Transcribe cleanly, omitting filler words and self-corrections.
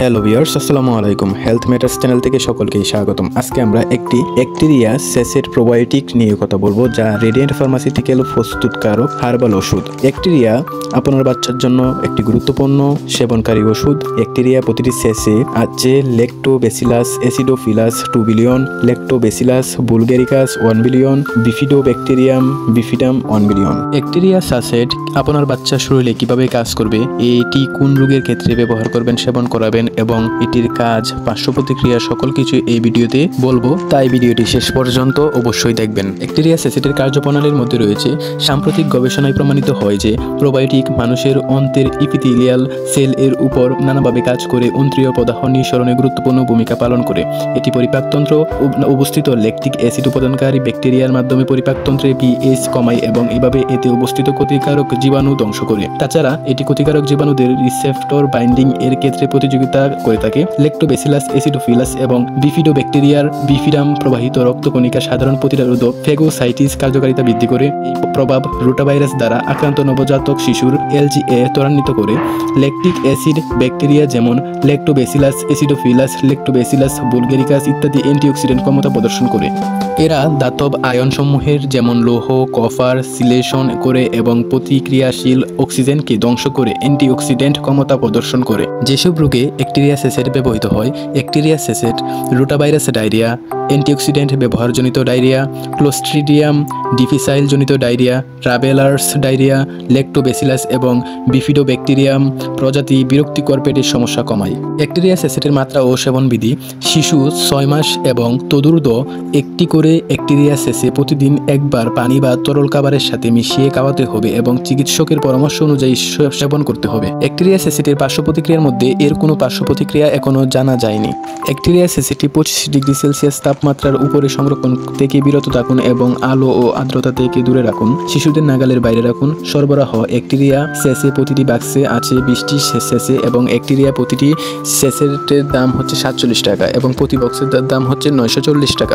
Hello viewers, আসসালামু আলাইকুম। Health matters channel থেকে সকলকে স্বাগতম। আজকে আমরা একটি ব্যাকটেরিয়া সেসেট প্রোবায়োটিক নিয়ে কথা বলবো, যা রেডিয়েন্ট ফার্মাসিউটিক্যাল প্রস্তুতকারক হার্বাল ওষুধ। ব্যাকটেরিয়া আপনার বাচ্চার জন্য একটি গুরুত্বপূর্ণ সেবনকারী ওষুধ। ব্যাকটেরিয়া প্রতিটি সেসে আছে lactobacillus acidophilus 2 billion, lactobacillus bulgaricus 1 billion, bifidobacterium bifidum 1 billion. Bacteria sachet আপনার বাচ্চার শরীরে কিভাবে কাজ করবে, এটি কোন রোগের ক্ষেত্রে ব্যবহার করবেন, সেবন করাবেন এবং এটির কাজ, পার্শ্ব প্রতিক্রিয়া সকল কিছু এই ভিডিওতে বলবো, তাই ভিডিওটি শেষ পর্যন্ত অবশ্যই দেখবেন। ব্যাকটেরিয়া সেসেটের কার্যপ্রণালীর মধ্যে রয়েছে, সাম্প্রতিক গবেষণায় প্রমাণিত হয় যে প্রোবায়োটিক মানুষের অন্ত্রের ইপিথেলিয়াল সেল এর উপর নানাভাবে কাজ করে অন্ত্রীয় প্রদাহ নিঃসরণে গুরুত্বপূর্ণ ভূমিকা পালন করে। এটি পরিপাকতন্ত্র অবস্থিত ল্যাকটিক অ্যাসিড উৎপাদনকারী ব্যাকটেরিয়ার মাধ্যমে পরিপাকতন্ত্রে পিএইচ কমায় এবং এভাবে এতে অবস্থিত ক্ষতিকারক জীবাণু ধ্বংস করে। তাছাড়া এটি ক্ষতিকারক জীবাণুদের রিসেপ্টর বাইন্ডিং এর ক্ষেত্রে প্রতিযোগিতা করে থাকে। ল্যাক্টোব্যাসিলাস অ্যাসিডোফিলাস এবং বিফিডোব্যাকটেরিয়ার বিফিডাম প্রবাহিত রক্তকণিকা সাধারণ প্রতিরোধক ফেগোসাইটিস কার্যকারিতা বৃদ্ধি করে। এই প্রভাব রোটাভাইরাস দ্বারা আক্রান্ত নবজাতক শিশুর এলজিএ ত্বরান্বিত করে। ল্যাকটিক অ্যাসিড ব্যাকটেরিয়া যেমন ল্যাক্টোব্যাসিলাস অ্যাসিডোফিলাস, ল্যাক্টোব্যাসিলাস বুলগেরিকাস ইত্যাদি অ্যান্টিঅক্সিডেন্ট ক্ষমতা প্রদর্শন করে। এরা ধাতব আয়নসমূহের যেমন লৌহ, কপার সিলেশন করে এবং প্রতিক্রিয়াশীল অক্সিজেনকে ধ্বংস করে অ্যান্টিঅক্সিডেন্ট ক্ষমতা প্রদর্শন করে। যেসব রোগে ব্যাকটেরিয়া সেসেট ব্যবহৃত হয়: bacteria sachet, rotavirus diarrhoea, antioxidant ব্যবহারজনিত ডায়রিয়া, ক্লোস্ট্রিডিয়াম ডিফিসাইল জনিত ডায়রিয়া, ট্রাভেলার্স ডায়রিয়া, ল্যাক্টোব্যাসিলাস এবং বিফিডোব্যাকটেরিয়াম প্রজাতি বিরক্তিকর পেটের সমস্যা কমায়। ব্যাকটেরিয়া সেসেটের মাত্রা ও সেবনবিধি: শিশু 6 মাস এবং তদূর্ধ্ব একটি করে ব্যাকটেরিয়া সেসে প্রতিদিন একবার পানি বা তরল খাবারের সাথে মিশিয়ে খাওয়াতে হবে এবং চিকিৎসকের পরামর্শ অনুযায়ী সেবন করতে হবে। ব্যাকটেরিয়া সেসেটের পার্শ্ব প্রতিক্রিয়ার মধ্যে এর কোনো পার্শ্ব প্রতিক্রিয়া এখনও জানা যায়নি। ব্যাকটেরিয়া সেসেটটি 25 ডিগ্রি সেলসিয়াস তাপমাত্রার উপরে সংরক্ষণ থেকে বিরত থাকুন এবং আলো ও আর্দ্রতা থেকে দূরে রাখুন। শিশুদের নাগালের বাইরে রাখুন। সরবরাহ: ব্যাকটেরিয়া সেসে প্রতিটি বাক্সে আছে 20টি সেসে এবং ব্যাকটেরিয়া প্রতিটি সেসেটের দাম হচ্ছে 47 টাকা এবং প্রতি বক্সের দাম হচ্ছে 940 টাকা।